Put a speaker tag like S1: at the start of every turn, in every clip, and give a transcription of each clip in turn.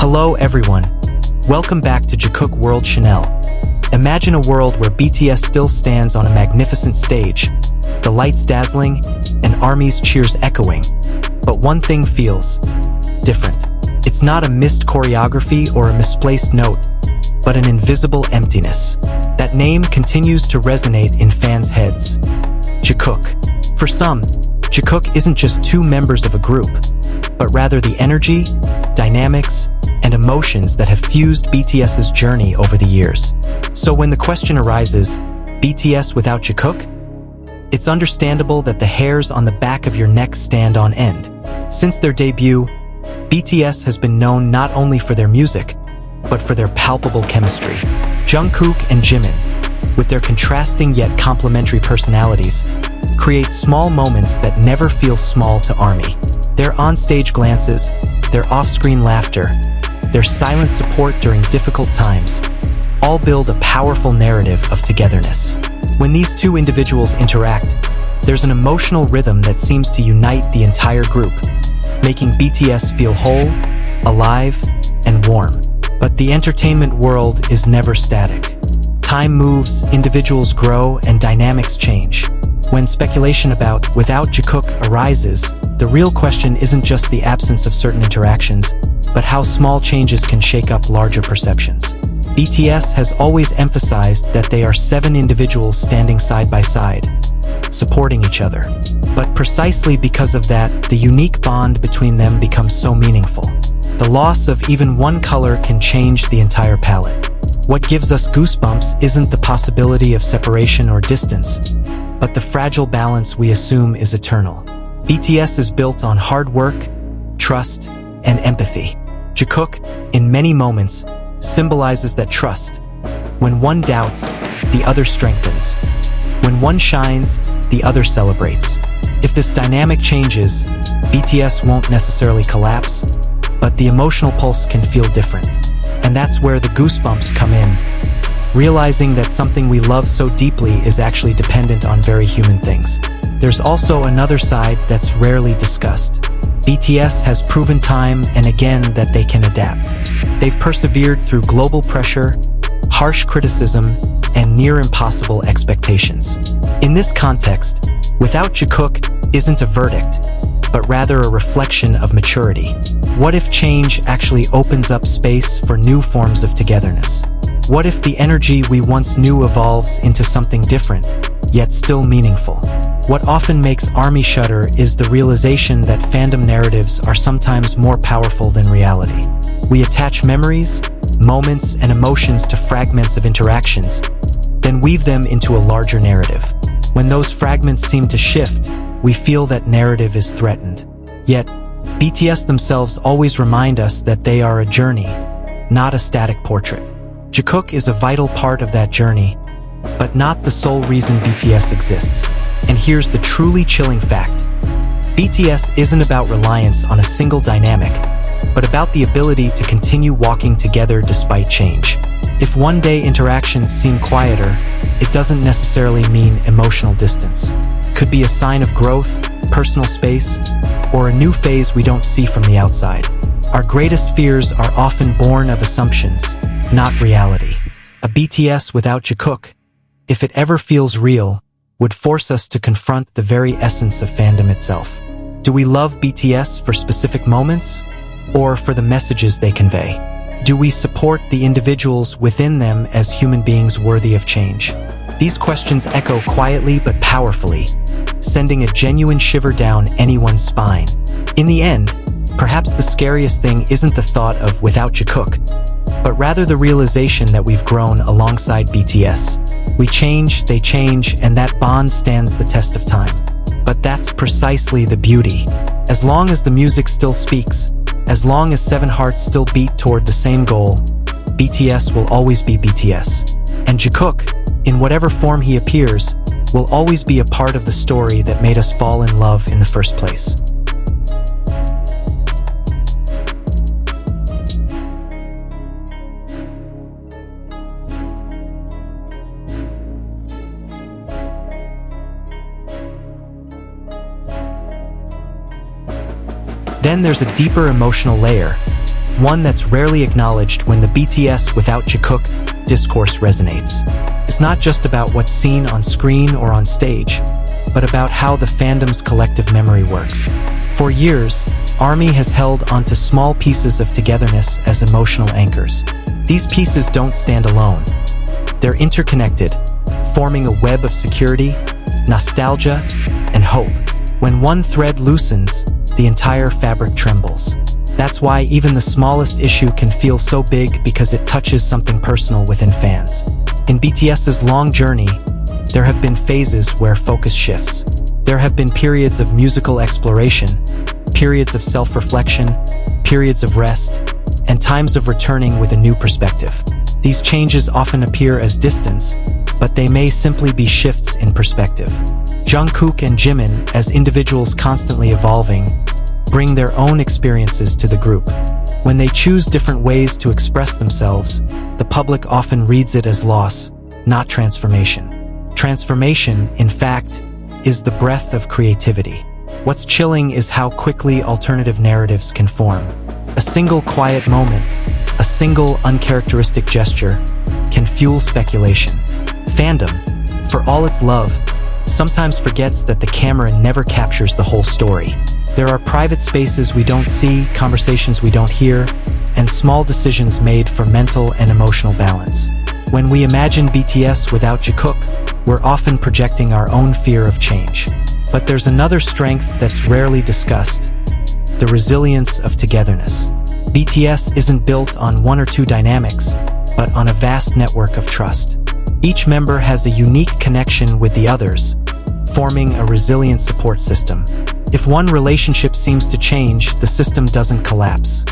S1: Hello everyone, welcome back to Jikook World Chanel. Imagine a world where BTS still stands on a magnificent stage, the lights dazzling and ARMY's cheers echoing. But one thing feels different. It's not a missed choreography or a misplaced note, but an invisible emptiness. That name continues to resonate in fans' heads. Jikook. For some, Jikook isn't just two members of a group, but rather the energy, dynamics, and emotions that have fused BTS's journey over the years. So when the question arises, BTS without Jikook? It's understandable that the hairs on the back of your neck stand on end. Since their debut, BTS has been known not only for their music, but for their palpable chemistry. Jungkook and Jimin, with their contrasting yet complementary personalities, create small moments that never feel small to ARMY. Their on-stage glances, their off-screen laughter, their silent support during difficult times, all build a powerful narrative of togetherness. When these two individuals interact, there's an emotional rhythm that seems to unite the entire group, making BTS feel whole, alive, and warm. But the entertainment world is never static. Time moves, individuals grow, and dynamics change. When speculation about without Jikook arises, the real question isn't just the absence of certain interactions, but how small changes can shake up larger perceptions. BTS has always emphasized that they are 7 individuals standing side by side, supporting each other. But precisely because of that, the unique bond between them becomes so meaningful. The loss of even one color can change the entire palette. What gives us goosebumps isn't the possibility of separation or distance, but the fragile balance we assume is eternal. BTS is built on hard work, trust, and empathy. Jikook, in many moments, symbolizes that trust. When one doubts, the other strengthens. When one shines, the other celebrates. If this dynamic changes, BTS won't necessarily collapse, but the emotional pulse can feel different. And that's where the goosebumps come in. Realizing that something we love so deeply is actually dependent on very human things. There's also another side that's rarely discussed. BTS has proven time and again that they can adapt. They've persevered through global pressure, harsh criticism, and near-impossible expectations. In this context, without Jikook isn't a verdict, but rather a reflection of maturity. What if change actually opens up space for new forms of togetherness? What if the energy we once knew evolves into something different, yet still meaningful? What often makes ARMY shudder is the realization that fandom narratives are sometimes more powerful than reality. We attach memories, moments, and emotions to fragments of interactions, then weave them into a larger narrative. When those fragments seem to shift, we feel that narrative is threatened. Yet, BTS themselves always remind us that they are a journey, not a static portrait. Jikook is a vital part of that journey, but not the sole reason BTS exists. And here's the truly chilling fact. BTS isn't about reliance on a single dynamic, but about the ability to continue walking together despite change. If one day interactions seem quieter, it doesn't necessarily mean emotional distance. It could be a sign of growth, personal space, or a new phase we don't see from the outside. Our greatest fears are often born of assumptions, not reality. A BTS without Jikook, if it ever feels real, would force us to confront the very essence of fandom itself. Do we love BTS for specific moments, or for the messages they convey? Do we support the individuals within them as human beings worthy of change? These questions echo quietly but powerfully, sending a genuine shiver down anyone's spine. In the end, perhaps the scariest thing isn't the thought of without Jikook, but rather the realization that we've grown alongside BTS. We change, they change, and that bond stands the test of time. But that's precisely the beauty. As long as the music still speaks, as long as 7 hearts still beat toward the same goal, BTS will always be BTS. And Jikook, in whatever form he appears, will always be a part of the story that made us fall in love in the first place. Then there's a deeper emotional layer, one that's rarely acknowledged when the BTS without Jikook discourse resonates. It's not just about what's seen on screen or on stage, but about how the fandom's collective memory works. For years, ARMY has held onto small pieces of togetherness as emotional anchors. These pieces don't stand alone. They're interconnected, forming a web of security, nostalgia, and hope. When one thread loosens, the entire fabric trembles. That's why even the smallest issue can feel so big, because it touches something personal within fans. In BTS's long journey, there have been phases where focus shifts. There have been periods of musical exploration, periods of self-reflection, periods of rest, and times of returning with a new perspective. These changes often appear as distance, but they may simply be shifts in perspective. Jungkook and Jimin, as individuals constantly evolving, bring their own experiences to the group. When they choose different ways to express themselves, the public often reads it as loss, not transformation. Transformation, in fact, is the breath of creativity. What's chilling is how quickly alternative narratives can form. A single quiet moment, a single uncharacteristic gesture, can fuel speculation. Fandom, for all its love, sometimes forgets that the camera never captures the whole story. There are private spaces we don't see, conversations we don't hear, and small decisions made for mental and emotional balance. When we imagine BTS without Jikook, we're often projecting our own fear of change. But there's another strength that's rarely discussed: the resilience of togetherness. BTS isn't built on one or two dynamics, but on a vast network of trust. Each member has a unique connection with the others, forming a resilient support system. If one relationship seems to change, the system doesn't collapse.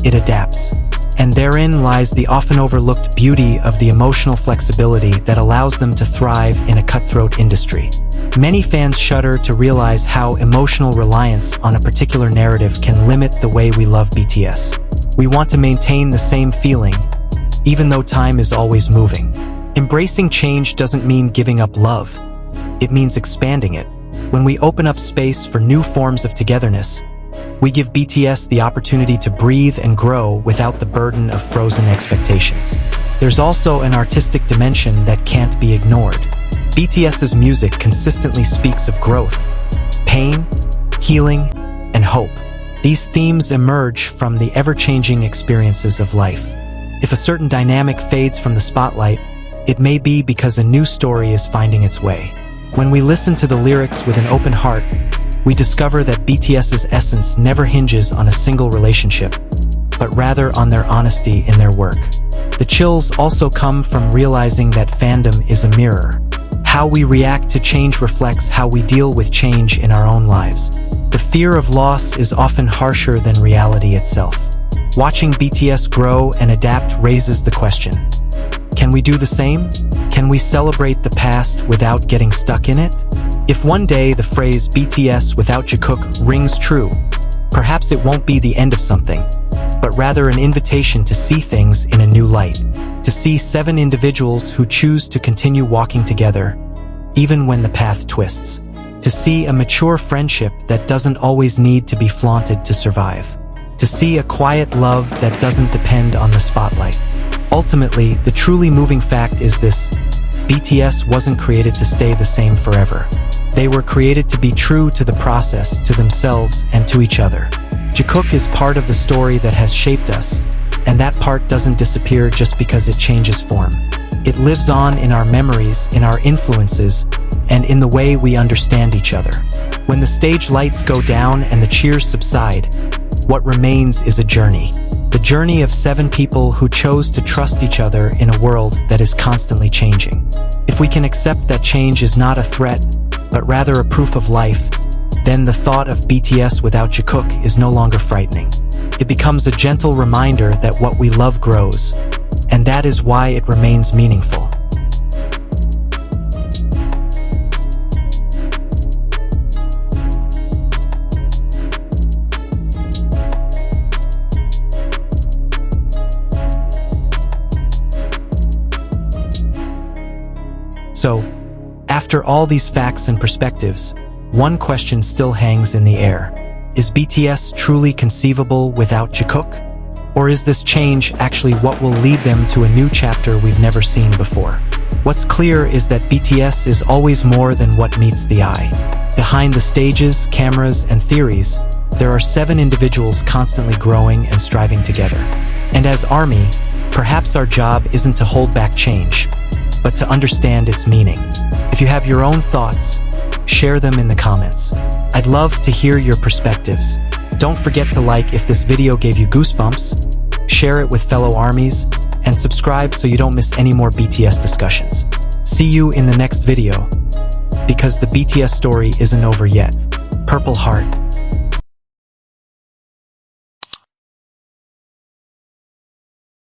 S1: It adapts. And therein lies the often overlooked beauty of the emotional flexibility that allows them to thrive in a cutthroat industry. Many fans shudder to realize how emotional reliance on a particular narrative can limit the way we love BTS. We want to maintain the same feeling, even though time is always moving. Embracing change doesn't mean giving up love. It means expanding it. When we open up space for new forms of togetherness, we give BTS the opportunity to breathe and grow without the burden of frozen expectations. There's also an artistic dimension that can't be ignored. BTS's music consistently speaks of growth, pain, healing, and hope. These themes emerge from the ever-changing experiences of life. If a certain dynamic fades from the spotlight, it may be because a new story is finding its way. When we listen to the lyrics with an open heart, we discover that BTS's essence never hinges on a single relationship, but rather on their honesty in their work. The chills also come from realizing that fandom is a mirror. How we react to change reflects how we deal with change in our own lives. The fear of loss is often harsher than reality itself. Watching BTS grow and adapt raises the question: can we do the same? Can we celebrate the past without getting stuck in it? If one day the phrase BTS without Jikook rings true, perhaps it won't be the end of something, but rather an invitation to see things in a new light. To see 7 individuals who choose to continue walking together, even when the path twists. To see a mature friendship that doesn't always need to be flaunted to survive. To see a quiet love that doesn't depend on the spotlight. Ultimately, the truly moving fact is this: BTS wasn't created to stay the same forever. They were created to be true to the process, to themselves, and to each other. Jikook is part of the story that has shaped us, and that part doesn't disappear just because it changes form. It lives on in our memories, in our influences, and in the way we understand each other. When the stage lights go down and the cheers subside, what remains is a journey. The journey of 7 people who chose to trust each other in a world that is constantly changing. If we can accept that change is not a threat, but rather a proof of life, then the thought of BTS without Jikook is no longer frightening. It becomes a gentle reminder that what we love grows, and that is why it remains meaningful. So, after all these facts and perspectives, one question still hangs in the air. Is BTS truly conceivable without Jikook? Or is this change actually what will lead them to a new chapter we've never seen before? What's clear is that BTS is always more than what meets the eye. Behind the stages, cameras, and theories, there are 7 individuals constantly growing and striving together. And as ARMY, perhaps our job isn't to hold back change, but to understand its meaning. If you have your own thoughts, share them in the comments. I'd love to hear your perspectives. Don't forget to like if this video gave you goosebumps, share it with fellow ARMYs, and subscribe so you don't miss any more BTS discussions. See you in the next video, because the BTS story isn't over yet. Purple Heart.